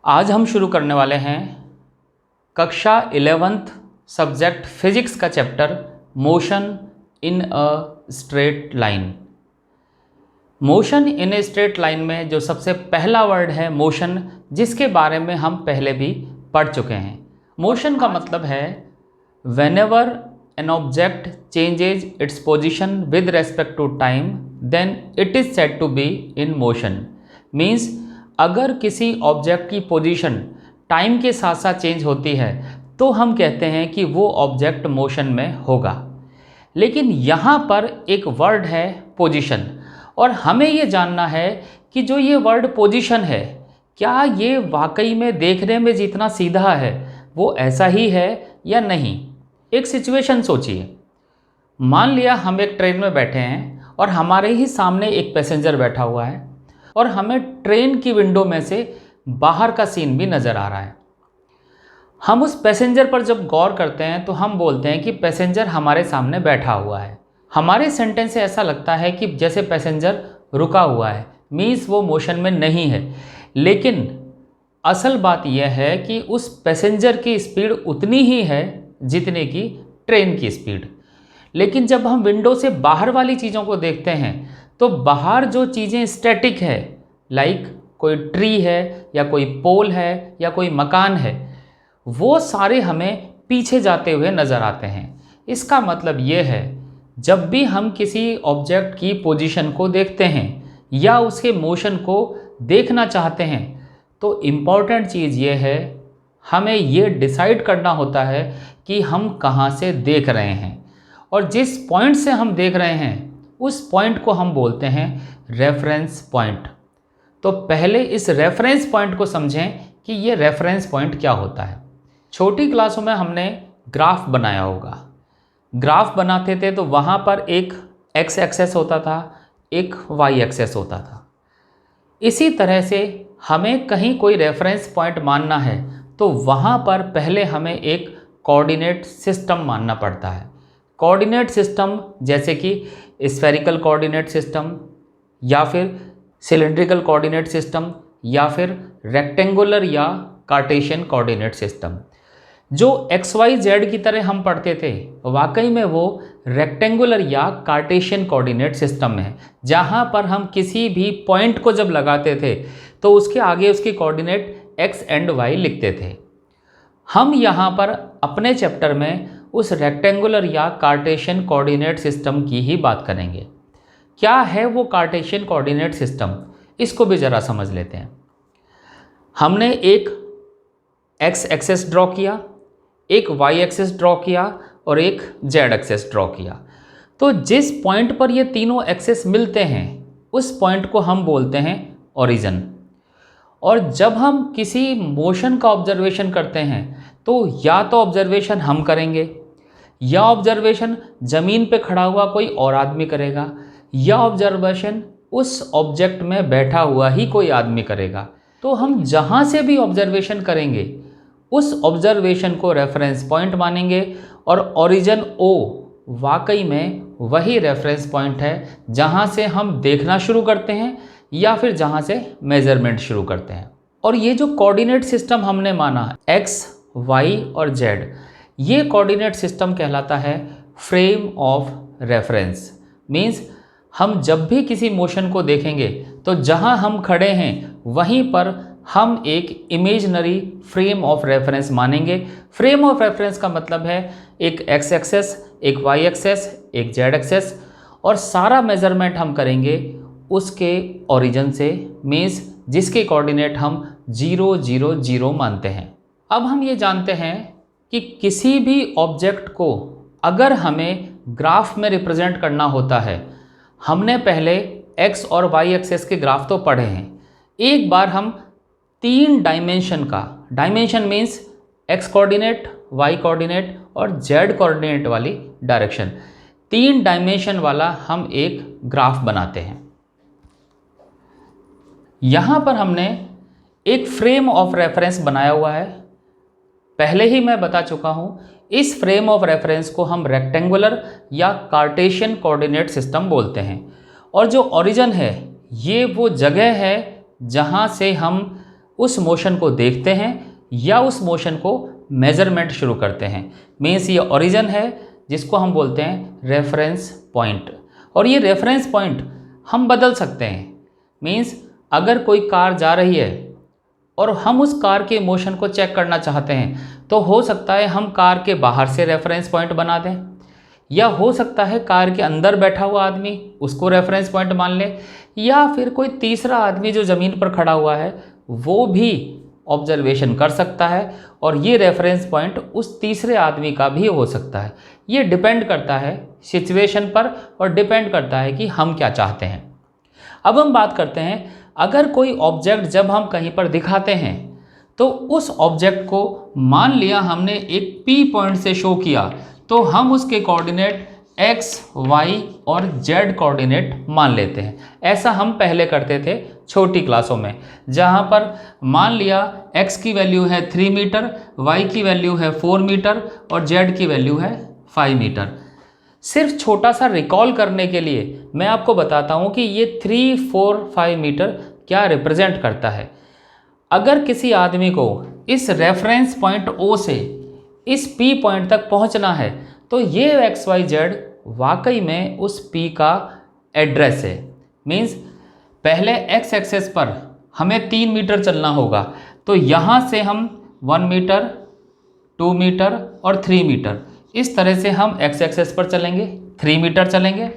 आज हम शुरू करने वाले हैं कक्षा 11th सब्जेक्ट फिजिक्स का chapter motion in a straight line. Motion in a straight line में जो सबसे पहला वर्ड है मोशन, जिसके बारे में हम पहले भी पढ़ चुके हैं। मोशन का मतलब है whenever an object changes its position with respect to time then it is said to be in motion. Means अगर किसी ऑब्जेक्ट की पोजीशन टाइम के साथ साथ चेंज होती है तो हम कहते हैं कि वो ऑब्जेक्ट मोशन में होगा। लेकिन यहाँ पर एक वर्ड है पोजीशन, और हमें ये जानना है कि जो ये वर्ड पोजीशन है क्या ये वाकई में देखने में जितना सीधा है वो ऐसा ही है या नहीं। एक सिचुएशन सोचिए, मान लिया हम एक ट्रेन में बैठे हैं और हमारे ही सामने एक पैसेंजर बैठा हुआ है और हमें ट्रेन की विंडो में से बाहर का सीन भी नज़र आ रहा है। हम उस पैसेंजर पर जब गौर करते हैं तो हम बोलते हैं कि पैसेंजर हमारे सामने बैठा हुआ है। हमारे सेंटेंस से ऐसा लगता है कि जैसे पैसेंजर रुका हुआ है, मीन्स वो मोशन में नहीं है। लेकिन असल बात यह है कि उस पैसेंजर की स्पीड उतनी ही है जितने की ट्रेन की स्पीड। लेकिन जब हम विंडो से बाहर वाली चीज़ों को देखते हैं तो बाहर जो चीज़ें स्टैटिक है, लाइक कोई ट्री है या कोई पोल है या कोई मकान है, वो सारे हमें पीछे जाते हुए नज़र आते हैं। इसका मतलब ये है जब भी हम किसी ऑब्जेक्ट की पोजीशन को देखते हैं या उसके मोशन को देखना चाहते हैं तो इम्पॉर्टेंट चीज़ ये है, हमें ये डिसाइड करना होता है कि हम कहाँ से देख रहे हैं, और जिस पॉइंट से हम देख रहे हैं उस पॉइंट को हम बोलते हैं रेफरेंस पॉइंट। तो पहले इस रेफरेंस पॉइंट को समझें कि ये रेफरेंस पॉइंट क्या होता है। छोटी क्लासों में हमने ग्राफ बनाया होगा। ग्राफ बनाते थे तो वहाँ पर एक एक्स एक्सेस होता था, एक वाई एक्सेस होता था। इसी तरह से हमें कहीं कोई रेफरेंस पॉइंट मानना है तो वहाँ पर पहले हमें एक कोऑर्डिनेट सिस्टम मानना पड़ता है। कोऑर्डिनेट सिस्टम जैसे कि स्फेरिकल कोऑर्डिनेट सिस्टम या फिर सिलेंड्रिकल कोऑर्डिनेट सिस्टम या फिर रेक्टेंगुलर या कार्टेशियन कोऑर्डिनेट सिस्टम। जो एक्स वाई जेड की तरह हम पढ़ते थे वाकई में वो रेक्टेंगुलर या कार्टेशियन कोऑर्डिनेट सिस्टम है, जहाँ पर हम किसी भी पॉइंट को जब लगाते थे तो उसके आगे उसकी कोऑर्डिनेट एक्स एंड वाई लिखते थे। हम यहाँ पर अपने चैप्टर में उस रेक्टेंगुलर या कार्टेशियन कोऑर्डिनेट सिस्टम की ही बात करेंगे। क्या है वो कार्टेशियन कोऑर्डिनेट सिस्टम, इसको भी ज़रा समझ लेते हैं। हमने एक एक्स एक्सेस ड्रॉ किया, एक वाई एक्सेस ड्रॉ किया और एक जेड एक्सेस ड्रॉ किया। तो जिस पॉइंट पर ये तीनों एक्सेस मिलते हैं उस पॉइंट को हम बोलते हैं ओरिजिन। और जब हम किसी मोशन का ऑब्जर्वेशन करते हैं तो या तो ऑब्जर्वेशन हम करेंगे या ऑब्जर्वेशन ज़मीन पे खड़ा हुआ कोई और आदमी करेगा या ऑब्जर्वेशन उस ऑब्जेक्ट में बैठा हुआ ही कोई आदमी करेगा। तो हम जहाँ से भी ऑब्जर्वेशन करेंगे उस ऑब्जर्वेशन को रेफरेंस पॉइंट मानेंगे, और ओरिजिन ओ वाकई में वही रेफरेंस पॉइंट है जहाँ से हम देखना शुरू करते हैं या फिर जहाँ से मेजरमेंट शुरू करते हैं। और ये जो कोऑर्डिनेट सिस्टम हमने माना एक्स वाई और जेड, ये कोऑर्डिनेट सिस्टम कहलाता है फ्रेम ऑफ रेफरेंस। मीन्स हम जब भी किसी मोशन को देखेंगे तो जहाँ हम खड़े हैं वहीं पर हम एक इमेजनरी फ्रेम ऑफ रेफरेंस मानेंगे। फ्रेम ऑफ रेफरेंस का मतलब है एक एक्स एक्सेस, एक वाई एक्सेस, एक जेड एक्सेस, और सारा मेजरमेंट हम करेंगे उसके ओरिजिन से, मीन्स जिसके कोऑर्डिनेट हम 0 0 0 मानते हैं। अब हम ये जानते हैं कि किसी भी ऑब्जेक्ट को अगर हमें ग्राफ में रिप्रेजेंट करना होता है, हमने पहले एक्स और वाई एक्सेस के ग्राफ तो पढ़े हैं। एक बार हम 3 डायमेंशन का, dimension means X coordinate, Y coordinate और जेड कोऑर्डिनेट वाली डायरेक्शन, 3 डायमेंशन वाला हम एक ग्राफ बनाते हैं। यहाँ पर हमने एक फ्रेम ऑफ रेफरेंस बनाया हुआ है। पहले ही मैं बता चुका हूँ, इस फ्रेम ऑफ रेफरेंस को हम रेक्टेंगुलर या कार्टेशियन कोऑर्डिनेट सिस्टम बोलते हैं। और जो ओरिजिन है ये वो जगह है जहाँ से हम उस मोशन को देखते हैं या उस मोशन को मेजरमेंट शुरू करते हैं। मीन्स ये ओरिजिन है जिसको हम बोलते हैं रेफरेंस पॉइंट। और ये रेफरेंस पॉइंट हम बदल सकते हैं। मीन्स अगर कोई कार जा रही है और हम उस कार के मोशन को चेक करना चाहते हैं तो हो सकता है हम कार के बाहर से रेफरेंस पॉइंट बना दें, या हो सकता है कार के अंदर बैठा हुआ आदमी उसको रेफरेंस पॉइंट मान ले, या फिर कोई तीसरा आदमी जो ज़मीन पर खड़ा हुआ है वो भी ऑब्जर्वेशन कर सकता है और ये रेफरेंस पॉइंट उस तीसरे आदमी का भी हो सकता है। ये डिपेंड करता है सिचुएशन पर और डिपेंड करता है कि हम क्या चाहते हैं। अब हम बात करते हैं, अगर कोई ऑब्जेक्ट जब हम कहीं पर दिखाते हैं तो उस ऑब्जेक्ट को मान लिया हमने एक P पॉइंट से शो किया तो हम उसके कोऑर्डिनेट x, y और z कोऑर्डिनेट मान लेते हैं। ऐसा हम पहले करते थे छोटी क्लासों में, जहाँ पर मान लिया x की वैल्यू है 3 मीटर, y की वैल्यू है 4 मीटर और z की वैल्यू है 5 मीटर। सिर्फ छोटा सा रिकॉल करने के लिए मैं आपको बताता हूँ कि ये 3, 4, 5 मीटर क्या रिप्रेजेंट करता है। अगर किसी आदमी को इस रेफरेंस पॉइंट O से इस P पॉइंट तक पहुँचना है तो ये XYZ वाकई में उस P का एड्रेस है। मीन्स पहले x एक्सेस पर हमें 3 मीटर चलना होगा तो यहाँ से हम 1 मीटर, 2 मीटर और 3 मीटर इस तरह से हम x एक्सेस पर चलेंगे, 3 मीटर चलेंगे।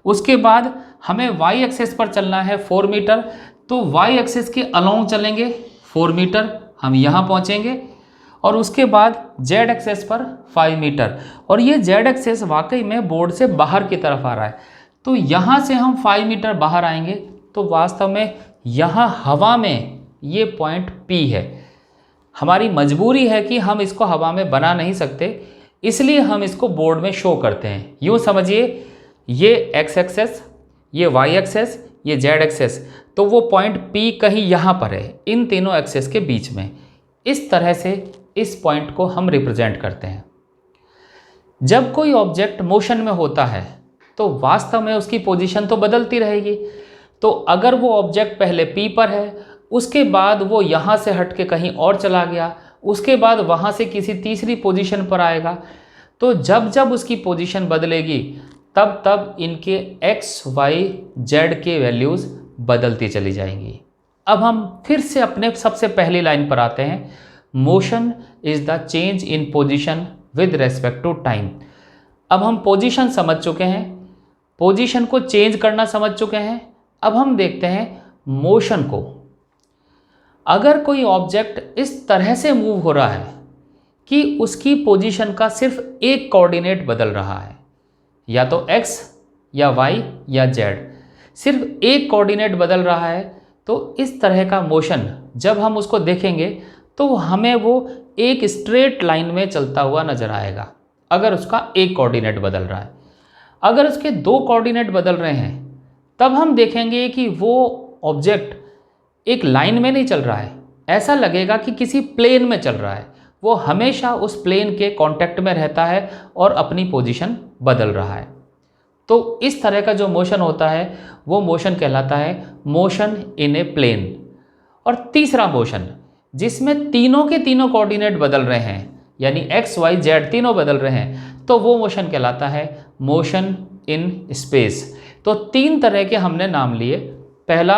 उसके बाद हमें y एक्सेस पर चलना है 4 मीटर तो y एक्सेस के अलोंग चलेंगे 4 मीटर, हम यहाँ पहुँचेंगे। और उसके बाद z एक्सेस पर 5 मीटर, और ये z एक्सेस वाकई में बोर्ड से बाहर की तरफ आ रहा है तो यहाँ से हम 5 मीटर बाहर आएंगे तो वास्तव में यहाँ हवा में ये पॉइंट P है। हमारी मजबूरी है कि हम इसको हवा में बना नहीं सकते, इसलिए हम इसको बोर्ड में शो करते हैं। यूँ समझिए ये x एक्सेस, ये y एक्सेस, ये z एक्सेस, तो वो पॉइंट P कहीं यहाँ पर है इन तीनों एक्सेस के बीच में। इस तरह से इस पॉइंट को हम रिप्रेजेंट करते हैं। जब कोई ऑब्जेक्ट मोशन में होता है तो वास्तव में उसकी पोजीशन तो बदलती रहेगी। तो अगर वो ऑब्जेक्ट पहले P पर है, उसके बाद वो यहाँ से हट के कहीं और चला गया, उसके बाद वहाँ से किसी तीसरी पोजीशन पर आएगा, तो जब जब उसकी पोजीशन बदलेगी तब तब इनके x, y, z के वैल्यूज़ बदलती चली जाएंगी। अब हम फिर से अपने सबसे पहली लाइन पर आते हैं। Motion is the change in position with respect to time. अब हम पोजीशन समझ चुके हैं, पोजीशन को चेंज करना समझ चुके हैं। अब हम देखते हैं मोशन को। अगर कोई ऑब्जेक्ट इस तरह से मूव हो रहा है कि उसकी पोजीशन का सिर्फ एक कोऑर्डिनेट बदल रहा है, या तो x या y या z, सिर्फ एक कोऑर्डिनेट बदल रहा है, तो इस तरह का मोशन जब हम उसको देखेंगे तो हमें वो एक स्ट्रेट लाइन में चलता हुआ नजर आएगा अगर उसका एक कोऑर्डिनेट बदल रहा है। अगर उसके दो कोऑर्डिनेट बदल रहे हैं तब हम देखेंगे कि वो ऑब्जेक्ट एक लाइन में नहीं चल रहा है, ऐसा लगेगा कि किसी प्लेन में चल रहा है। वो हमेशा उस प्लेन के कांटेक्ट में रहता है और अपनी पोजीशन बदल रहा है। तो इस तरह का जो मोशन होता है वो मोशन कहलाता है मोशन इन ए प्लेन। और तीसरा मोशन जिसमें तीनों के तीनों कोऑर्डिनेट बदल रहे हैं, यानी x, y, z तीनों बदल रहे हैं, तो वो मोशन कहलाता है मोशन इन स्पेस। तो तीन तरह के हमने नाम लिए। पहला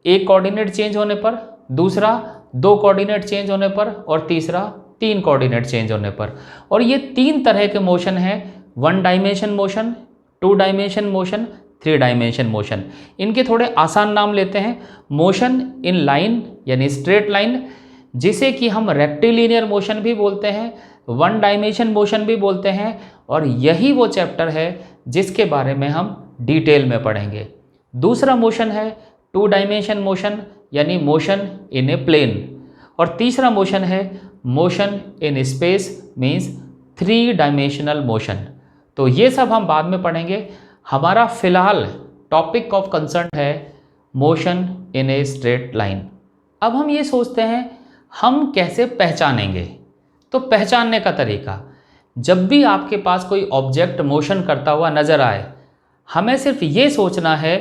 एक कोऑर्डिनेट चेंज होने पर, दूसरा दो कोऑर्डिनेट चेंज होने पर, और तीसरा तीन कोऑर्डिनेट चेंज होने पर। और ये तीन तरह के मोशन हैं, 1 dimension motion, 2 dimension motion, 3 dimension motion. इनके थोड़े आसान नाम लेते हैं। मोशन इन लाइन यानी स्ट्रेट लाइन, जिसे कि हम रेक्टिलिनियर मोशन भी बोलते हैं, 1 डायमेंशन मोशन भी बोलते हैं, और यही वो चैप्टर है जिसके बारे में हम डिटेल में पढ़ेंगे। दूसरा मोशन है 2 डायमेंशन मोशन यानी मोशन इन ए प्लेन, और तीसरा मोशन है motion in space means 3 dimensional motion. तो ये सब हम बाद में पढ़ेंगे। हमारा फिलहाल टॉपिक ऑफ कंसर्न है motion in a straight line. अब हम ये सोचते हैं हम कैसे पहचानेंगे। तो पहचानने का तरीका, जब भी आपके पास कोई ऑब्जेक्ट मोशन करता हुआ नज़र आए, हमें सिर्फ ये सोचना है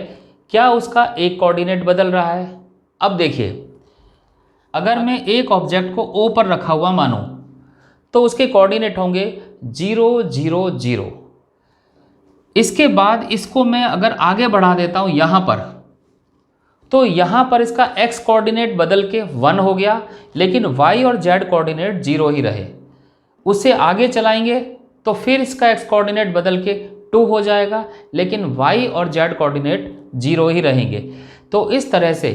क्या उसका एक कोऑर्डिनेट बदल रहा है। अब देखिए, अगर मैं एक ऑब्जेक्ट को ओ पर रखा हुआ मानूं तो उसके कोऑर्डिनेट होंगे 0 0 0। इसके बाद इसको मैं अगर आगे बढ़ा देता हूं यहां पर, तो यहां पर इसका x कोऑर्डिनेट बदल के 1 हो गया, लेकिन y और z कोऑर्डिनेट 0 ही रहे। उससे आगे चलाएंगे तो फिर इसका x कोऑर्डिनेट बदल के 2 हो जाएगा, लेकिन y और z कोऑर्डिनेट 0 ही रहेंगे। तो इस तरह से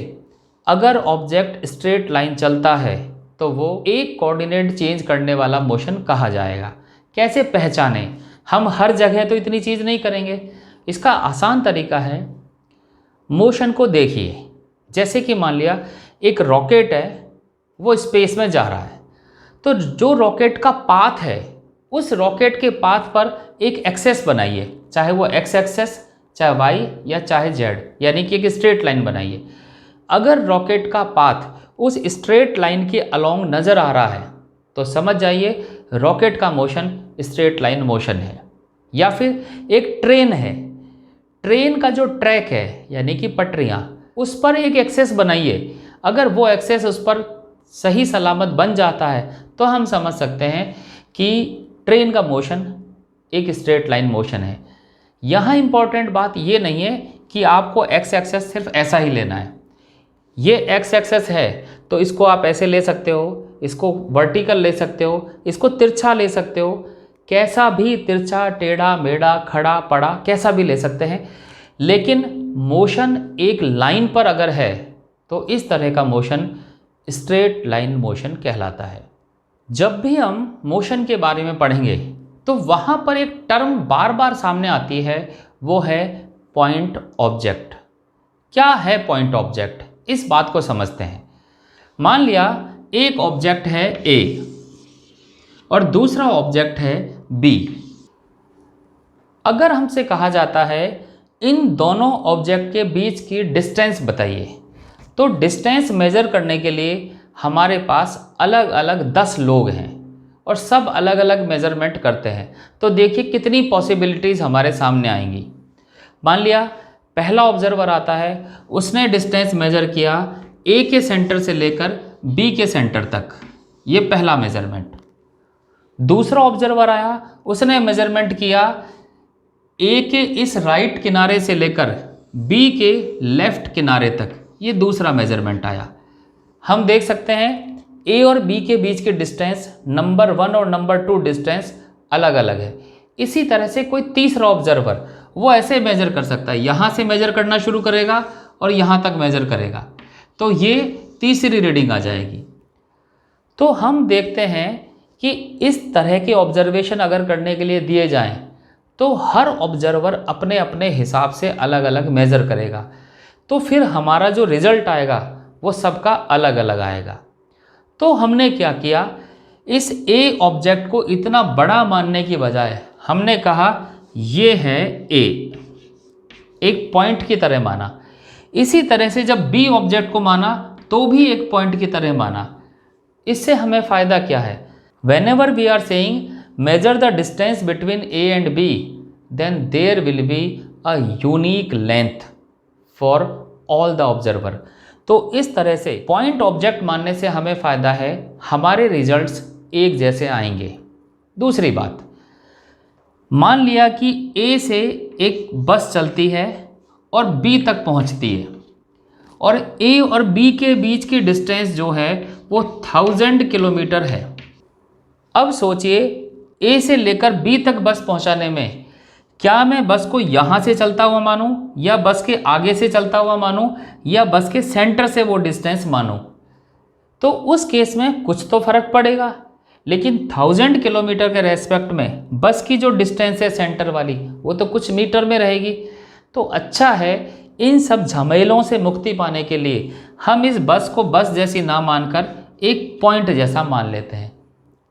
अगर ऑब्जेक्ट स्ट्रेट लाइन चलता है तो वो एक कोऑर्डिनेट चेंज करने वाला मोशन कहा जाएगा। कैसे पहचानें? हम हर जगह तो इतनी चीज़ नहीं करेंगे। इसका आसान तरीका है, मोशन को देखिए। जैसे कि मान लिया एक रॉकेट है, वो स्पेस में जा रहा है, तो जो रॉकेट का पाथ है उस रॉकेट के पाथ पर एक एक्सेस बनाइए, चाहे वो एक्स एक्सेस, चाहे वाई या चाहे जेड, यानी कि एक स्ट्रेट लाइन बनाइए। अगर रॉकेट का पाथ उस स्ट्रेट लाइन के अलोंग नज़र आ रहा है तो समझ जाइए रॉकेट का मोशन स्ट्रेट लाइन मोशन है। या फिर एक ट्रेन है, ट्रेन का जो ट्रैक है यानी कि पटरियाँ, उस पर एक एक्सेस बनाइए। अगर वो एक्सेस उस पर सही सलामत बन जाता है तो हम समझ सकते हैं कि ट्रेन का मोशन एक स्ट्रेट लाइन मोशन है। यहाँ इंपॉर्टेंट बात ये नहीं है कि आपको एक्स एक्सेस सिर्फ ऐसा ही लेना है। ये एक्स एक्सेस है तो इसको आप ऐसे ले सकते हो, इसको वर्टिकल ले सकते हो, इसको तिरछा ले सकते हो, कैसा भी तिरछा, टेढ़ा, मेढ़ा, खड़ा, पड़ा, कैसा भी ले सकते हैं। लेकिन मोशन एक लाइन पर अगर है तो इस तरह का मोशन स्ट्रेट लाइन मोशन कहलाता है। जब भी हम मोशन के बारे में पढ़ेंगे तो वहाँ पर एक टर्म बार बार सामने आती है, वो है पॉइंट ऑब्जेक्ट। क्या है पॉइंट ऑब्जेक्ट? इस बात को समझते हैं। मान लिया एक ऑब्जेक्ट है ए और दूसरा ऑब्जेक्ट है बी। अगर हमसे कहा जाता है इन दोनों ऑब्जेक्ट के बीच की डिस्टेंस बताइए, तो डिस्टेंस मेज़र करने के लिए हमारे पास अलग अलग 10 लोग हैं और सब अलग अलग मेज़रमेंट करते हैं। तो देखिए कितनी पॉसिबिलिटीज़ हमारे सामने आएंगी। मान लिया पहला ऑब्जर्वर आता है, उसने डिस्टेंस मेज़र किया ए के सेंटर से लेकर बी के सेंटर तक, ये पहला मेज़रमेंट। दूसरा ऑब्जर्वर आया, उसने मेज़रमेंट किया ए के इस राइट किनारे से लेकर बी के लेफ़्ट किनारे तक, ये दूसरा मेज़रमेंट आया। हम देख सकते हैं ए और बी के बीच की डिस्टेंस नंबर 1 और नंबर 2 डिस्टेंस अलग अलग है। इसी तरह से कोई तीसरा ऑब्जर्वर वो ऐसे मेज़र कर सकता है, यहाँ से मेज़र करना शुरू करेगा और यहाँ तक मेज़र करेगा, तो ये तीसरी रीडिंग आ जाएगी। तो हम देखते हैं कि इस तरह के ऑब्जर्वेशन अगर करने के लिए दिए जाएं तो हर ऑब्जर्वर अपने अपने हिसाब से अलग अलग मेज़र करेगा, तो फिर हमारा जो रिज़ल्ट आएगा वो सबका अलग अलग आएगा। तो हमने क्या किया, इस ए ऑब्जेक्ट को इतना बड़ा मानने की बजाय हमने कहा ये है ए, एक पॉइंट की तरह माना। इसी तरह से जब बी ऑब्जेक्ट को माना तो भी एक पॉइंट की तरह माना। इससे हमें फ़ायदा क्या है? Whenever we are saying measure the distance between A and B, then there will be a unique length for all the observer. तो इस तरह से पॉइंट ऑब्जेक्ट मानने से हमें फ़ायदा है, हमारे रिजल्ट्स एक जैसे आएंगे। दूसरी बात, मान लिया कि ए से एक बस चलती है और बी तक पहुंचती है और ए और बी के बीच की डिस्टेंस जो है वो 1000 किलोमीटर है। अब सोचिए ए से लेकर बी तक बस पहुंचाने में क्या मैं बस को यहाँ से चलता हुआ मानूं या बस के आगे से चलता हुआ मानूं या बस के सेंटर से वो डिस्टेंस मानूं? तो उस केस में कुछ तो फ़र्क पड़ेगा, लेकिन 1000 किलोमीटर के रेस्पेक्ट में बस की जो डिस्टेंस है सेंटर वाली वो तो कुछ मीटर में रहेगी। तो अच्छा है, इन सब झमेलों से मुक्ति पाने के लिए हम इस बस को बस जैसी ना मानकर एक पॉइंट जैसा मान लेते हैं।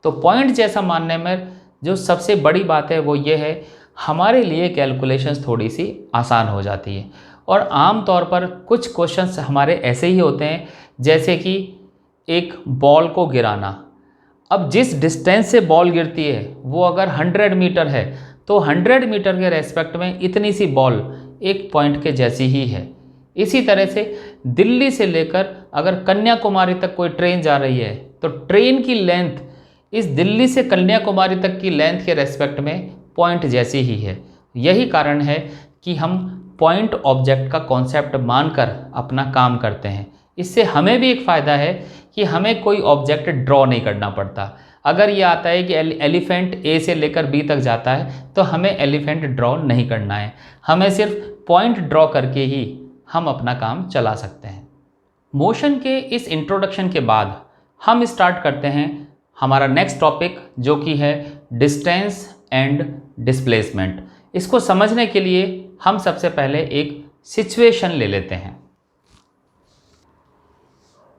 तो पॉइंट जैसा मानने में जो सबसे बड़ी बात है वो ये है, हमारे लिए कैलकुलेशंस थोड़ी सी आसान हो जाती है। और आम तौर पर कुछ क्वेश्चंस हमारे ऐसे ही होते हैं, जैसे कि एक बॉल को गिराना। अब जिस डिस्टेंस से बॉल गिरती है वो अगर 100 मीटर है तो 100 मीटर के रेस्पेक्ट में इतनी सी बॉल एक पॉइंट के जैसी ही है। इसी तरह से दिल्ली से लेकर अगर कन्याकुमारी तक कोई ट्रेन जा रही है तो ट्रेन की लेंथ इस दिल्ली से कन्याकुमारी तक की लेंथ के रेस्पेक्ट में पॉइंट जैसी ही है। यही कारण है कि हम पॉइंट ऑब्जेक्ट का कॉन्सेप्ट मानकर अपना काम करते हैं। इससे हमें भी एक फ़ायदा है कि हमें कोई ऑब्जेक्ट ड्रॉ नहीं करना पड़ता। अगर ये आता है कि एलिफेंट ए से लेकर बी तक जाता है तो हमें एलिफेंट ड्रॉ नहीं करना है, हमें सिर्फ पॉइंट ड्रॉ करके ही हम अपना काम चला सकते हैं। मोशन के इस इंट्रोडक्शन के बाद हम स्टार्ट करते हैं हमारा नेक्स्ट टॉपिक, जो कि है डिस्टेंस एंड डिस्प्लेसमेंट। इसको समझने के लिए हम सबसे पहले एक सिचुएशन ले लेते हैं।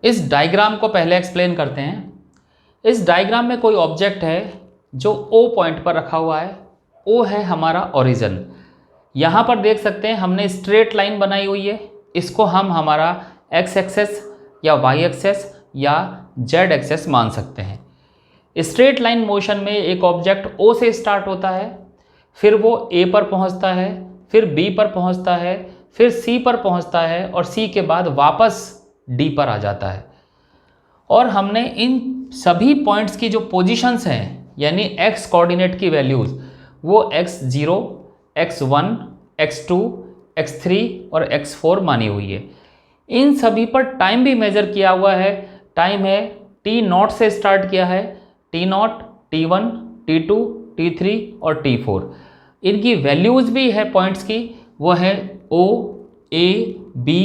इस डायग्राम को पहले एक्सप्लेन करते हैं। इस डायग्राम में कोई ऑब्जेक्ट है जो O पॉइंट पर रखा हुआ है। O है हमारा ओरिजिन। यहाँ पर देख सकते हैं हमने स्ट्रेट लाइन बनाई हुई है। इसको हम हमारा एक्स एक्सेस या वाई एक्सेस या जेड एक्सेस मान सकते हैं। स्ट्रेट लाइन मोशन में एक ऑब्जेक्ट O से स्टार्ट होता है, फिर वो A पर पहुँचता है, फिर B पर पहुँचता है, फिर C पर पहुँचता है और C के बाद वापस D पर आ जाता है। और हमने इन सभी पॉइंट्स की जो पोजीशंस हैं यानी x कोऑर्डिनेट की वैल्यूज़ वो x0, x1, x2, x3 और x4 मानी हुई है। इन सभी पर टाइम भी मेज़र किया हुआ है। टाइम है t0 से स्टार्ट किया है, t0, t1, t2, t3 और t4। इनकी वैल्यूज़ भी है पॉइंट्स की, वो है O, A, B,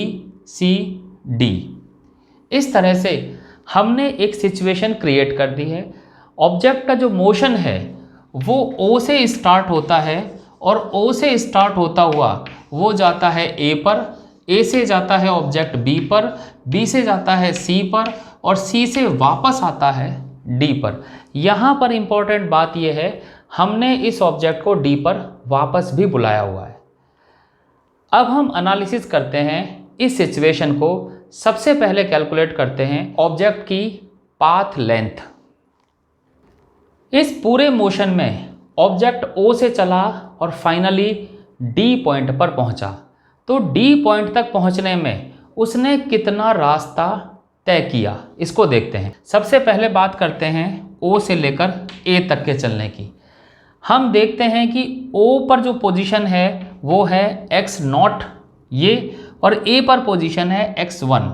C, D। इस तरह से हमने एक सिचुएशन क्रिएट कर दी है। ऑब्जेक्ट का जो मोशन है वो O से स्टार्ट होता है और O से स्टार्ट होता हुआ वो जाता है A पर, A से जाता है ऑब्जेक्ट B पर, B से जाता है C पर और C से वापस आता है D पर। यहाँ पर इम्पोर्टेंट बात यह है, हमने इस ऑब्जेक्ट को D पर वापस भी बुलाया हुआ है। अब हम एनालिसिस करते हैं इस सिचुएशन को। सबसे पहले कैलकुलेट करते हैं ऑब्जेक्ट की पाथ लेंथ। इस पूरे मोशन में ऑब्जेक्ट O से चला और फाइनली D पॉइंट पर पहुंचा। तो D पॉइंट तक पहुंचने में उसने कितना रास्ता तय किया, इसको देखते हैं। सबसे पहले बात करते हैं O से लेकर A तक के चलने की। हम देखते हैं कि O पर जो पोजीशन है वो है x0 ये, और A पर पोजीशन है x1।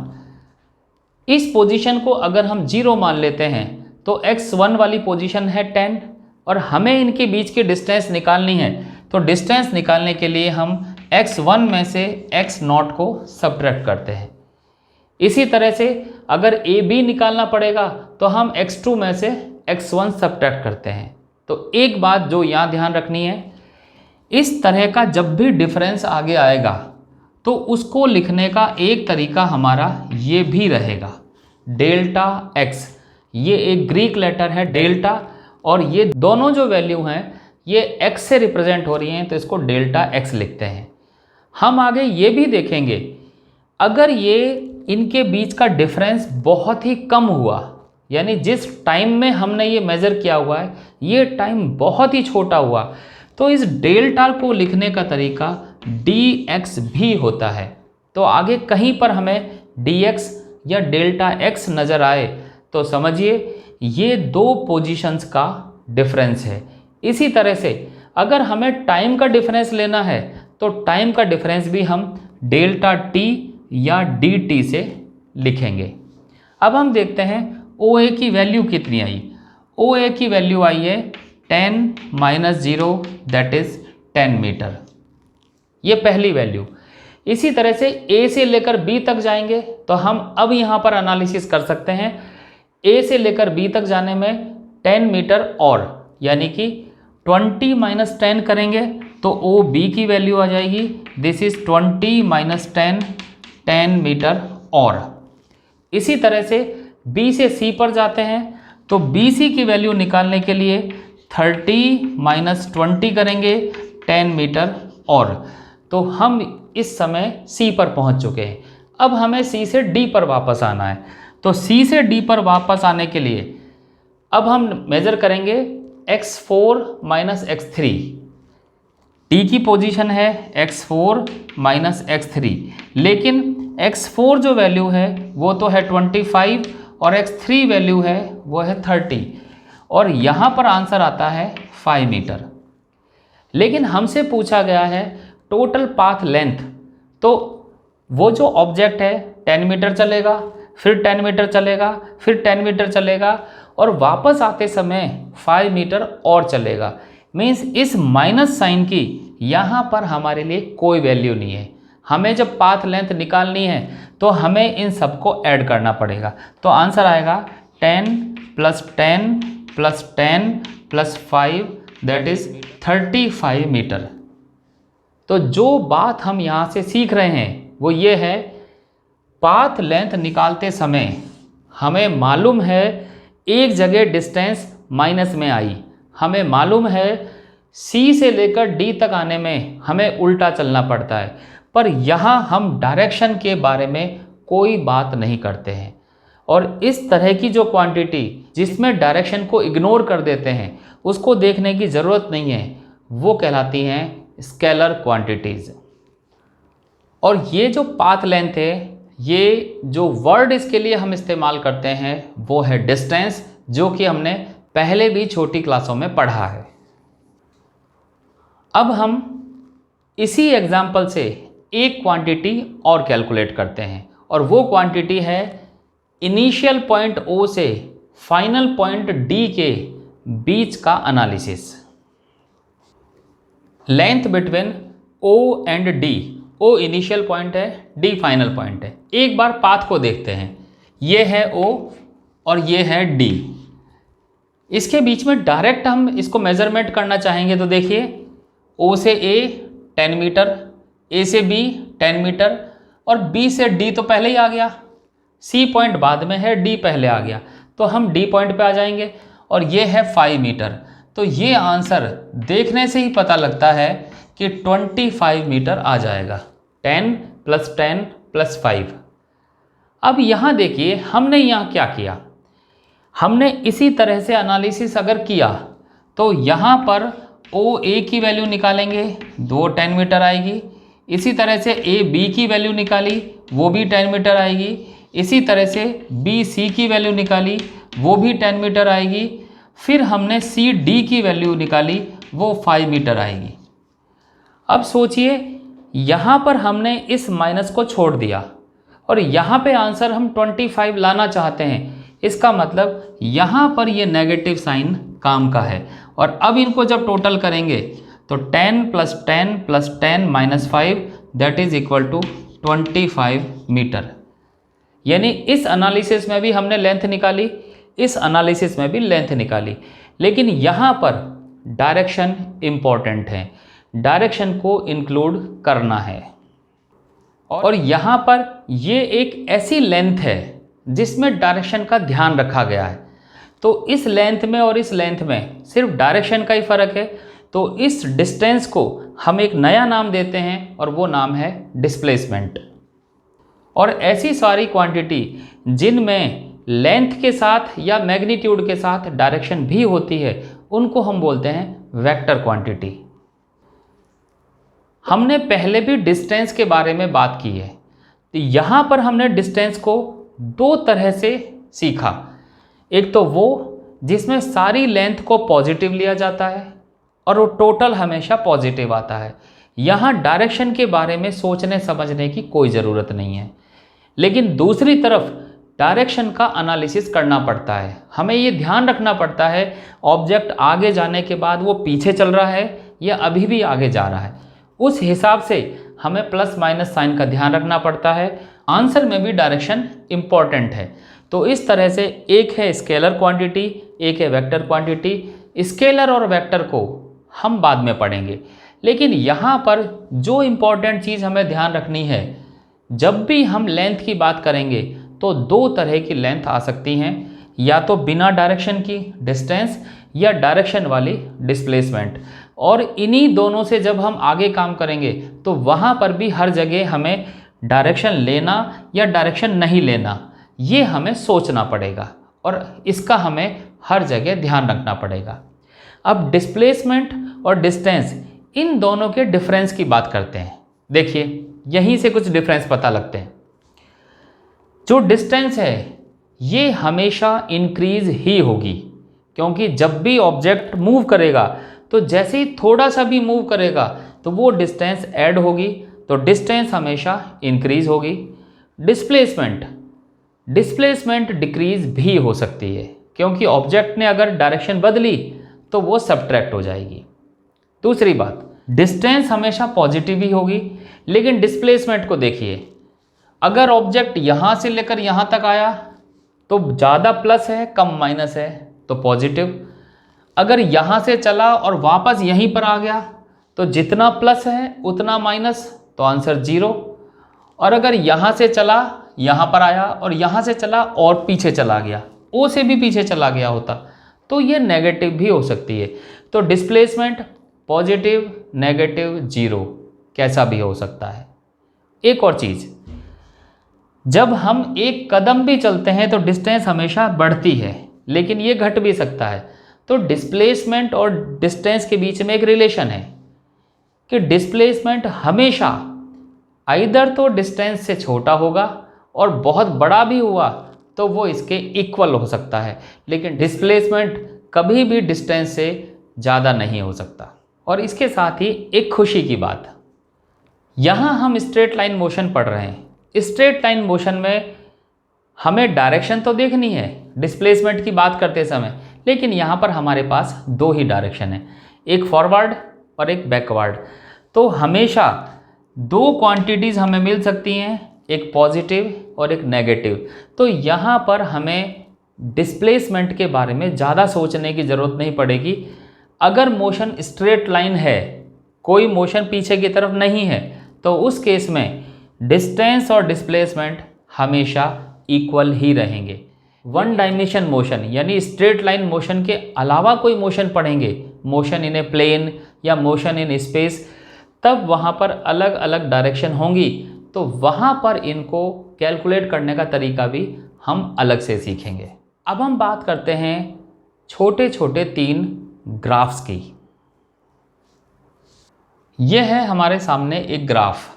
इस पोजीशन को अगर हम 0 मान लेते हैं तो x1 वाली पोजीशन है 10 और हमें इनके बीच की डिस्टेंस निकालनी है। तो डिस्टेंस निकालने के लिए हम x1 में से x0 को सब्ट्रैक्ट करते हैं। इसी तरह से अगर AB निकालना पड़ेगा तो हम x2 में से x1 सब्ट्रैक्ट करते हैं। तो एक बात जो यहाँ ध्यान रखनी है, इस तरह का जब भी डिफरेंस आगे आएगा तो उसको लिखने का एक तरीका हमारा ये भी रहेगा, डेल्टा x। ये एक ग्रीक लेटर है डेल्टा, और ये दोनों जो वैल्यू हैं ये x से रिप्रेजेंट हो रही हैं, तो इसको डेल्टा x लिखते हैं। हम आगे ये भी देखेंगे, अगर ये इनके बीच का डिफरेंस बहुत ही कम हुआ, यानी जिस टाइम में हमने ये मेज़र किया हुआ है ये टाइम बहुत ही छोटा हुआ, तो इस डेल्टा को लिखने का तरीका dx भी होता है। तो आगे कहीं पर हमें dx या डेल्टा x नज़र आए तो समझिए ये दो पोजीशंस का डिफरेंस है। इसी तरह से अगर हमें टाइम का डिफरेंस लेना है तो टाइम का डिफरेंस भी हम डेल्टा t या dt से लिखेंगे। अब हम देखते हैं OA की वैल्यू कितनी आई। OA की वैल्यू आई है 10 - 0 दैट इज़ 10 मीटर, ये पहली वैल्यू। इसी तरह से A से लेकर B तक जाएंगे तो हम अब यहाँ पर एनालिसिस कर सकते हैं। A से लेकर B तक जाने में 10 मीटर और, यानी कि 20 - 10 करेंगे तो OB की वैल्यू आ जाएगी, दिस इज़ 20 - 10, 10 मीटर और। इसी तरह से B से C पर जाते हैं तो BC की वैल्यू निकालने के लिए 30 - 20 करेंगे, 10 मीटर और। तो हम इस समय C पर पहुंच चुके हैं। अब हमें C से D पर वापस आना है। तो C से D पर वापस आने के लिए अब हम मेज़र करेंगे x4 - x3। D की पोजीशन है x4 - x3, लेकिन x4 जो वैल्यू है वो तो है 25 और x3 वैल्यू है वो है 30 और यहाँ पर आंसर आता है 5 मीटर। लेकिन हमसे पूछा गया है टोटल पाथ लेंथ, तो वो जो ऑब्जेक्ट है 10 मीटर चलेगा, फिर 10 मीटर चलेगा, फिर 10 मीटर चलेगा और वापस आते समय 5 मीटर और चलेगा। मीन्स इस माइनस साइन की यहाँ पर हमारे लिए कोई वैल्यू नहीं है। हमें जब पाथ लेंथ निकालनी है तो हमें इन सबको ऐड करना पड़ेगा। तो आंसर आएगा 10 + 10 + 10 + 5 दैट इज 35 मीटर। तो जो बात हम यहाँ से सीख रहे हैं वो ये है, पाथ लेंथ निकालते समय हमें मालूम है एक जगह डिस्टेंस माइनस में आई, हमें मालूम है C से लेकर D तक आने में हमें उल्टा चलना पड़ता है, पर यहाँ हम डायरेक्शन के बारे में कोई बात नहीं करते हैं। और इस तरह की जो क्वांटिटी जिसमें डायरेक्शन को इग्नोर कर देते हैं उसको देखने की ज़रूरत नहीं है, वो कहलाती हैं स्केलर क्वांटिटीज़। और ये जो पाथ लेंथ है, ये जो वर्ड इसके लिए हम इस्तेमाल करते हैं वो है डिस्टेंस, जो कि हमने पहले भी छोटी क्लासों में पढ़ा है। अब हम इसी एग्जाम्पल से एक क्वांटिटी और कैलकुलेट करते हैं और वो क्वांटिटी है इनिशियल पॉइंट O से फाइनल पॉइंट D के बीच का analysis. Length between O and D, O initial point है, D फाइनल पॉइंट है। एक बार पाथ को देखते हैं, ये है O और ये है D। इसके बीच में डायरेक्ट हम इसको मेजरमेंट करना चाहेंगे तो देखिए O से A 10 मीटर, A से B 10 मीटर और B से D तो पहले ही आ गया, C पॉइंट बाद में है, D पहले आ गया, तो हम D पॉइंट पे आ जाएंगे और ये है 5 मीटर। तो ये आंसर देखने से ही पता लगता है कि 25 मीटर आ जाएगा। 10 + 10 + 5। अब यहाँ देखिए हमने यहाँ क्या किया, हमने इसी तरह से एनालिसिस अगर किया तो यहाँ पर OA की वैल्यू निकालेंगे, 2 10 मीटर आएगी। इसी तरह से AB की वैल्यू निकाली, वो भी 10 मीटर आएगी। इसी तरह से BC की वैल्यू निकाली, वो भी 10 मीटर आएगी। फिर हमने CD की वैल्यू निकाली, वो 5 मीटर आएगी। अब सोचिए यहाँ पर हमने इस माइनस को छोड़ दिया और यहाँ पे आंसर हम 25 लाना चाहते हैं। इसका मतलब यहाँ पर ये नेगेटिव साइन काम का है। और अब इनको जब टोटल करेंगे तो 10 + 10 + 10 - 5 that is equal to 25 metre. यानी इस एनालिसिस में भी हमने लेंथ निकाली, इस एनालिसिस में भी लेंथ निकाली, लेकिन यहाँ पर डायरेक्शन इम्पॉर्टेंट है, डायरेक्शन को इंक्लूड करना है। और यहाँ पर ये एक ऐसी लेंथ है जिसमें डायरेक्शन का ध्यान रखा गया है। तो इस लेंथ में और इस लेंथ में सिर्फ डायरेक्शन का ही फ़र्क है। तो इस डिस्टेंस को हम एक नया नाम देते हैं और वो नाम है डिस्प्लेसमेंट। और ऐसी सारी क्वांटिटी जिनमें लेंथ के साथ या मैग्नीट्यूड के साथ डायरेक्शन भी होती है उनको हम बोलते हैं वेक्टर क्वांटिटी। हमने पहले भी डिस्टेंस के बारे में बात की है, तो यहाँ पर हमने डिस्टेंस को दो तरह से सीखा। एक तो वो जिसमें सारी लेंथ को पॉजिटिव लिया जाता है और वो टोटल हमेशा पॉजिटिव आता है। यहाँ डायरेक्शन के बारे में सोचने समझने की कोई ज़रूरत नहीं है। लेकिन दूसरी तरफ डायरेक्शन का एनालिसिस करना पड़ता है। हमें ये ध्यान रखना पड़ता है ऑब्जेक्ट आगे जाने के बाद वो पीछे चल रहा है या अभी भी आगे जा रहा है। उस हिसाब से हमें प्लस माइनस साइन का ध्यान रखना पड़ता है। आंसर में भी डायरेक्शन इम्पॉर्टेंट है। तो इस तरह से एक है स्केलर क्वांटिटी, एक है वेक्टर क्वांटिटी। स्केलर और वेक्टर को हम बाद में पढ़ेंगे, लेकिन यहाँ पर जो इम्पॉर्टेंट चीज़ हमें ध्यान रखनी है, जब भी हम लेंथ की बात करेंगे तो दो तरह की लेंथ आ सकती हैं, या तो बिना डायरेक्शन की डिस्टेंस या डायरेक्शन वाली डिस्प्लेसमेंट। और इन्हीं दोनों से जब हम आगे काम करेंगे तो वहाँ पर भी हर जगह हमें डायरेक्शन लेना या डायरेक्शन नहीं लेना, ये हमें सोचना पड़ेगा और इसका हमें हर जगह ध्यान रखना पड़ेगा। अब डिस्प्लेसमेंट और डिस्टेंस इन दोनों के डिफरेंस की बात करते हैं। देखिए यहीं से कुछ डिफरेंस पता लगते हैं। जो डिस्टेंस है ये हमेशा इंक्रीज ही होगी, क्योंकि जब भी ऑब्जेक्ट मूव करेगा तो जैसे ही थोड़ा सा भी मूव करेगा तो वो डिस्टेंस ऐड होगी, तो डिस्टेंस हमेशा इंक्रीज होगी। डिस्प्लेसमेंट डिक्रीज भी हो सकती है, क्योंकि ऑब्जेक्ट ने अगर डायरेक्शन बदली तो वो सबट्रैक्ट हो जाएगी। दूसरी बात, डिस्टेंस हमेशा पॉजिटिव ही होगी, लेकिन डिस्प्लेसमेंट को देखिए, अगर ऑब्जेक्ट यहाँ से लेकर यहाँ तक आया तो ज़्यादा प्लस है कम माइनस है तो पॉजिटिव, अगर यहाँ से चला और वापस यहीं पर आ गया तो जितना प्लस है उतना माइनस, तो आंसर 0। और अगर यहाँ से चला यहाँ पर आया और यहाँ से चला और पीछे चला गया, ओ से भी पीछे चला गया होता, तो ये नेगेटिव भी हो सकती है। तो डिस्प्लेसमेंट पॉजिटिव, नेगेटिव, 0 कैसा भी हो सकता है। एक और चीज़, जब हम एक कदम भी चलते हैं तो डिस्टेंस हमेशा बढ़ती है, लेकिन ये घट भी सकता है। तो डिस्प्लेसमेंट और डिस्टेंस के बीच में एक रिलेशन है कि डिस्प्लेसमेंट हमेशा आइदर तो डिस्टेंस से छोटा होगा और बहुत बड़ा भी हुआ तो वो इसके इक्वल हो सकता है, लेकिन डिस्प्लेसमेंट कभी भी डिस्टेंस से ज़्यादा नहीं हो सकता। और इसके साथ ही एक खुशी की बात, यहाँ हम स्ट्रेट लाइन मोशन पढ़ रहे हैं। स्ट्रेट लाइन मोशन में हमें डायरेक्शन तो देखनी है डिस्प्लेसमेंट की बात करते समय, लेकिन यहाँ पर हमारे पास 2 ही डायरेक्शन है, एक फॉरवर्ड और एक बैकवर्ड। तो हमेशा 2 क्वांटिटीज़ हमें मिल सकती हैं, एक पॉजिटिव और एक नेगेटिव। तो यहाँ पर हमें डिस्प्लेसमेंट के बारे में ज़्यादा सोचने की ज़रूरत नहीं पड़ेगी। अगर मोशन स्ट्रेट लाइन है, कोई मोशन पीछे की तरफ नहीं है, तो उस केस में डिस्टेंस और डिस्प्लेसमेंट हमेशा इक्वल ही रहेंगे। 1 डायमेंशन मोशन यानी स्ट्रेट लाइन मोशन के अलावा कोई मोशन पढ़ेंगे, मोशन इन ए प्लेन या मोशन इन स्पेस, तब वहाँ पर अलग अलग डायरेक्शन होंगी, तो वहाँ पर इनको कैलकुलेट करने का तरीका भी हम अलग से सीखेंगे। अब हम बात करते हैं छोटे छोटे 3 ग्राफ्स की। यह है हमारे सामने एक ग्राफ।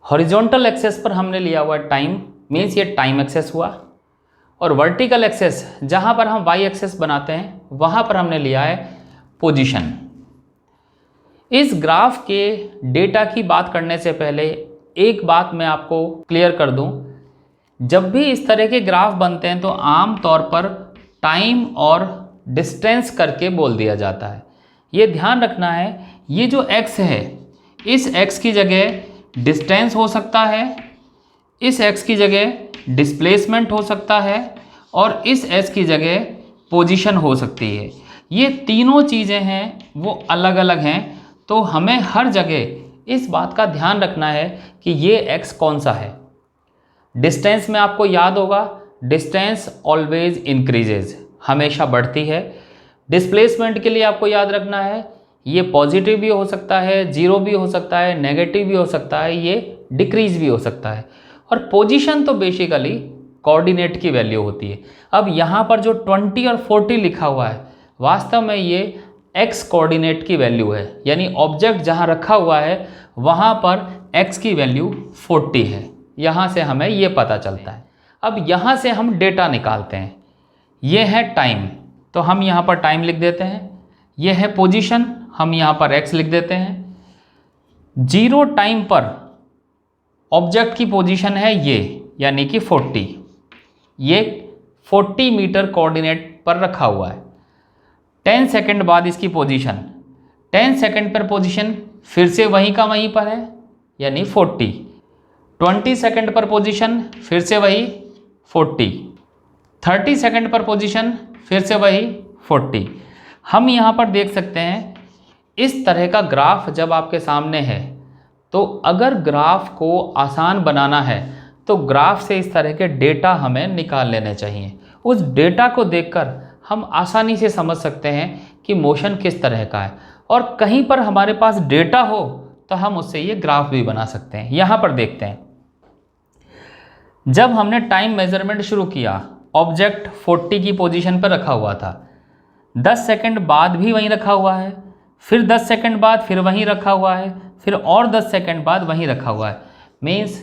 हॉरिजॉन्टल एक्सेस पर हमने लिया हुआ टाइम, मीन्स ये टाइम एक्सेस हुआ, और वर्टिकल एक्सेस जहाँ पर हम वाई एक्सेस बनाते हैं वहाँ पर हमने लिया है पोजीशन। इस ग्राफ के डेटा की बात करने से पहले एक बात मैं आपको क्लियर कर दूं, जब भी इस तरह के ग्राफ बनते हैं तो आम तौर पर टाइम और डिस्टेंस करके बोल दिया जाता है। ये ध्यान रखना है, ये जो x है इस x की जगह डिस्टेंस हो सकता है, इस x की जगह डिस्प्लेसमेंट हो सकता है और इस s की जगह पोजीशन हो सकती है। ये तीनों चीज़ें हैं वो अलग अलग हैं, तो हमें हर जगह इस बात का ध्यान रखना है कि ये x कौन सा है। डिस्टेंस में आपको याद होगा, डिस्टेंस ऑलवेज इंक्रीजेज, हमेशा बढ़ती है। डिस्प्लेसमेंट के लिए आपको याद रखना है, ये पॉजिटिव भी हो सकता है, 0 भी हो सकता है, नेगेटिव भी हो सकता है, ये डिक्रीज भी हो सकता है। और पोजीशन तो बेसिकली कोऑर्डिनेट की वैल्यू होती है। अब यहाँ पर जो 20 और 40 लिखा हुआ है, वास्तव में ये x कोऑर्डिनेट की वैल्यू है, यानी ऑब्जेक्ट जहाँ रखा हुआ है वहाँ पर x की वैल्यू 40 है। यहाँ से हमें ये पता चलता है। अब यहाँ से हम डेटा निकालते हैं। ये है टाइम, तो हम यहाँ पर टाइम लिख देते हैं। ये है पोजीशन, हम यहाँ पर x लिख देते हैं। 0 टाइम पर ऑब्जेक्ट की पोजीशन है ये, यानी कि 40। ये 40 मीटर कोऑर्डिनेट पर रखा हुआ है। 10 सेकंड बाद इसकी पोजीशन, 10 सेकंड पर पोजीशन फिर से वहीं का वहीं पर है, यानी 40। 20 सेकंड पर पोजीशन फिर से वही 40। 30 सेकंड पर पोजीशन फिर से वही 40। हम यहाँ पर देख सकते हैं इस तरह का ग्राफ जब आपके सामने है, तो अगर ग्राफ को आसान बनाना है तो ग्राफ से इस तरह के डेटा हमें निकाल लेने चाहिए। उस डेटा को देखकर हम आसानी से समझ सकते हैं कि मोशन किस तरह का है, और कहीं पर हमारे पास डेटा हो तो हम उससे ये ग्राफ भी बना सकते हैं। यहाँ पर देखते हैं, जब हमने टाइम मेजरमेंट शुरू किया, ऑब्जेक्ट 40 की पोजीशन पर रखा हुआ था। 10 सेकंड बाद भी वहीं रखा हुआ है, फिर 10 सेकंड बाद फिर वहीं रखा हुआ है, फिर और 10 सेकंड बाद वहीं रखा हुआ है, मीन्स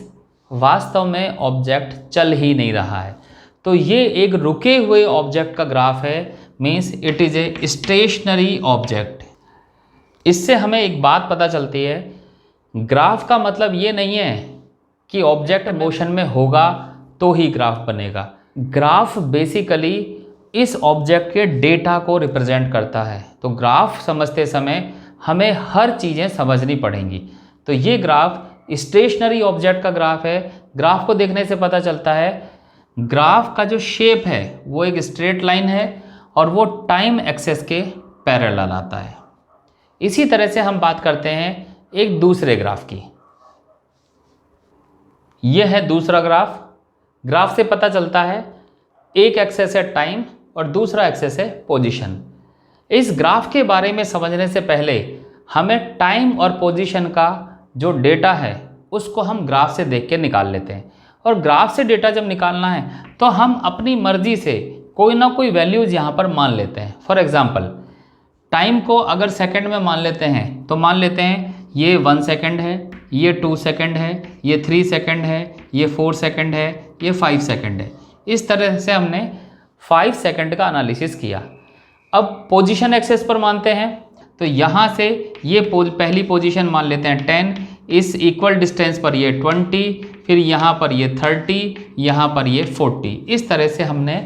वास्तव में ऑब्जेक्ट चल ही नहीं रहा है। तो ये एक रुके हुए ऑब्जेक्ट का ग्राफ है, means it is a stationary object. इससे हमें एक बात पता चलती है, ग्राफ का मतलब ये नहीं है कि ऑब्जेक्ट मोशन में होगा तो ही ग्राफ बनेगा। ग्राफ बेसिकली इस ऑब्जेक्ट के डेटा को रिप्रेजेंट करता है। तो ग्राफ समझते समय हमें हर चीज़ें समझनी पड़ेंगी। तो ये ग्राफ स्टेशनरी ऑब्जेक्ट का ग्राफ है। ग्राफ को देखने से पता चलता है ग्राफ का जो शेप है वो एक स्ट्रेट लाइन है और वो टाइम एक्सेस के पैरेलल आता है। इसी तरह से हम बात करते हैं एक दूसरे ग्राफ की। यह है दूसरा ग्राफ। ग्राफ से पता चलता है एक एक्सेस है टाइम और दूसरा एक्सेस है पोजीशन। इस ग्राफ के बारे में समझने से पहले हमें टाइम और पोजीशन का जो डेटा है उसको हम ग्राफ से देख के निकाल लेते हैं। और ग्राफ से डेटा जब निकालना है तो हम अपनी मर्जी से कोई ना कोई वैल्यूज़ यहाँ पर मान लेते हैं। फॉर एग्जांपल टाइम को अगर सेकंड में मान लेते हैं तो मान लेते हैं ये 1 सेकंड है, ये 2 सेकंड है, ये 3 सेकंड है, ये 4 सेकंड है, ये 5 सेकंड है। इस तरह से हमने 5 सेकंड का एनालिसिस किया। अब पोजीशन एक्सेस पर मानते हैं तो यहाँ से ये पहली पोजीशन मान लेते हैं 10, इस इक्वल डिस्टेंस पर ये 20, फिर यहाँ पर ये 30, यहाँ पर ये 40। इस तरह से हमने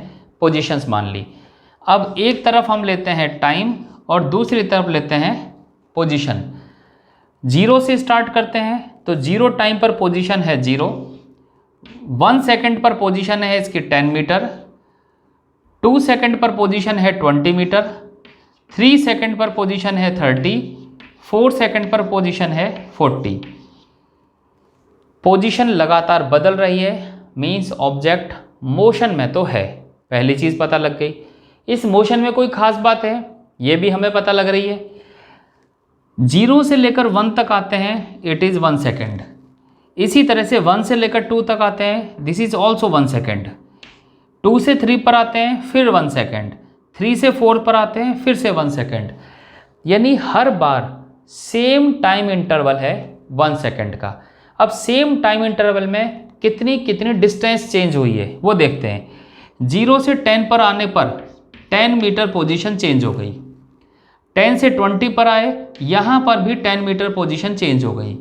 पोजीशंस मान ली। अब एक तरफ हम लेते हैं टाइम और दूसरी तरफ लेते हैं पोजीशन। 0 से स्टार्ट करते हैं तो 0 टाइम पर पोजीशन है 0, 1 सेकंड पर पोजीशन है इसकी 10 मीटर, 2 सेकंड पर पोजीशन है 20 मीटर, 3 सेकंड पर पोजीशन है 30, 4 सेकंड पर पोजीशन है 40। पोजीशन लगातार बदल रही है, मीन्स ऑब्जेक्ट मोशन में तो है। पहली चीज़ पता लग गई। इस मोशन में कोई खास बात है ये भी हमें पता लग रही है। 0 से लेकर 1 तक आते हैं, इट इज़ 1 सेकेंड। इसी तरह से 1 से लेकर 2 तक आते हैं, दिस इज़ ऑल्सो 1 सेकेंड। 2 से 3 पर आते हैं, फिर 1 सेकेंड। 3 से 4 पर आते हैं, फिर से 1 सेकेंड। यानी हर बार सेम टाइम इंटरवल है 1 सेकेंड का। अब सेम टाइम इंटरवल में कितनी डिस्टेंस चेंज हुई है वो देखते हैं। 0 से 10 पर आने पर 10 मीटर पोजीशन चेंज हो गई। 10 से 20 पर आए, यहाँ पर भी 10 मीटर पोजीशन चेंज हो गई।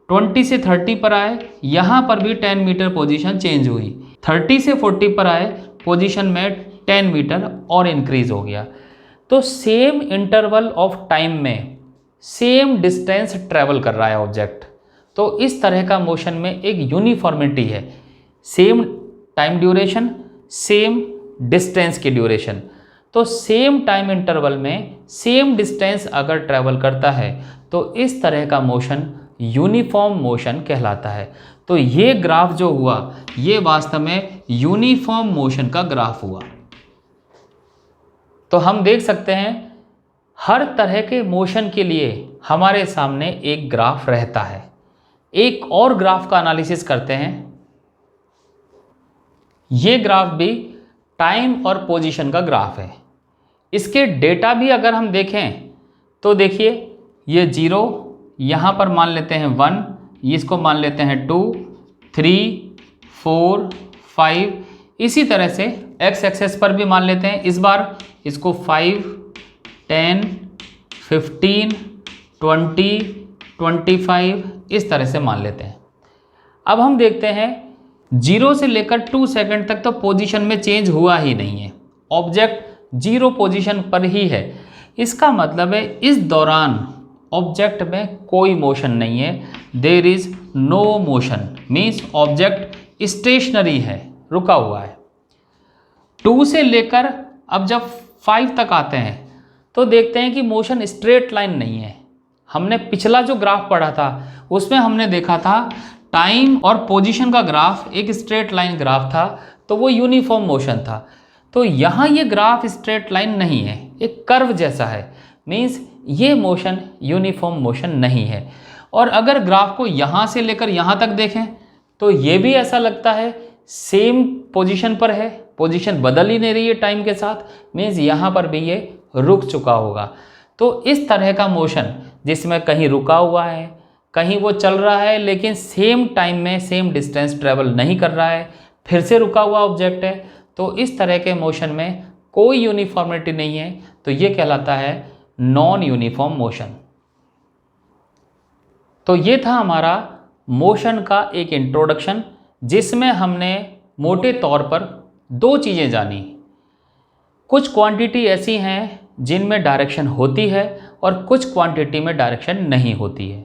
20 से 30 पर आए, यहाँ पर भी 10 मीटर पोजीशन चेंज हुई। 30 से 40 पर आए, पोजीशन में 10 मीटर और इंक्रीज हो गया। तो सेम इंटरवल ऑफ टाइम में सेम डिस्टेंस ट्रैवल कर रहा है ऑब्जेक्ट। तो इस तरह का मोशन में एक यूनिफॉर्मिटी है, same time duration, same distance की ड्यूरेशन। तो सेम टाइम इंटरवल में सेम डिस्टेंस अगर ट्रैवल करता है तो इस तरह का मोशन यूनिफॉर्म मोशन कहलाता है। तो ये ग्राफ जो हुआ ये वास्तव में यूनिफॉर्म मोशन का ग्राफ हुआ। तो हम देख सकते हैं हर तरह के मोशन के लिए हमारे सामने एक ग्राफ रहता है। एक और ग्राफ का एनालिसिस करते हैं। ये ग्राफ भी टाइम और पोजीशन का ग्राफ है। इसके डेटा भी अगर हम देखें तो देखिए ये 0, यहाँ पर मान लेते हैं 1, इसको मान लेते हैं 2, 3, 4, 5। इसी तरह से एक्स एक्सेस पर भी मान लेते हैं, इस बार इसको 5, 10, 15, 20, 25 इस तरह से मान लेते हैं। अब हम देखते हैं 0 से लेकर 2 सेकंड तक तो पोजीशन में चेंज हुआ ही नहीं है, ऑब्जेक्ट 0 पोजीशन पर ही है। इसका मतलब है इस दौरान ऑब्जेक्ट में कोई मोशन नहीं है, there is no motion, means object stationary है, रुका हुआ है। 2 से लेकर अब जब 5 तक आते हैं तो देखते हैं कि मोशन स्ट्रेट लाइन नहीं है। हमने पिछला जो ग्राफ पढ़ा था उसमें हमने देखा था टाइम और पोजीशन का ग्राफ एक स्ट्रेट लाइन ग्राफ था, तो वो यूनिफॉर्म मोशन था। तो यहाँ ये ग्राफ स्ट्रेट लाइन नहीं है, एक कर्व जैसा है, मीन्स ये मोशन यूनिफॉर्म मोशन नहीं है। और अगर ग्राफ को यहाँ से लेकर यहाँ तक देखें तो ये भी ऐसा लगता है सेम पोजीशन पर है, पोजीशन बदल ही नहीं रही है टाइम के साथ, मीन्स यहाँ पर भी ये रुक चुका होगा। तो इस तरह का मोशन जिसमें कहीं रुका हुआ है, कहीं वो चल रहा है लेकिन सेम टाइम में सेम डिस्टेंस ट्रेवल नहीं कर रहा है, फिर से रुका हुआ ऑब्जेक्ट है, तो इस तरह के मोशन में कोई यूनिफॉर्मिटी नहीं है, तो ये कहलाता है नॉन यूनिफॉर्म मोशन। तो ये था हमारा मोशन का एक इंट्रोडक्शन, जिसमें हमने मोटे तौर पर दो चीज़ें जानी। कुछ क्वांटिटी ऐसी हैं जिनमें डायरेक्शन होती है और कुछ क्वांटिटी में डायरेक्शन नहीं होती है।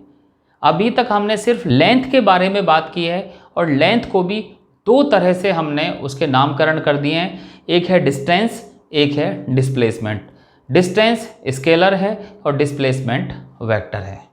अभी तक हमने सिर्फ लेंथ के बारे में बात की है, और लेंथ को भी दो तरह से हमने उसके नामकरण कर दिए हैं, एक है डिस्टेंस, एक है डिस्प्लेसमेंट। डिस्टेंस स्केलर है और डिस्प्लेसमेंट वेक्टर है।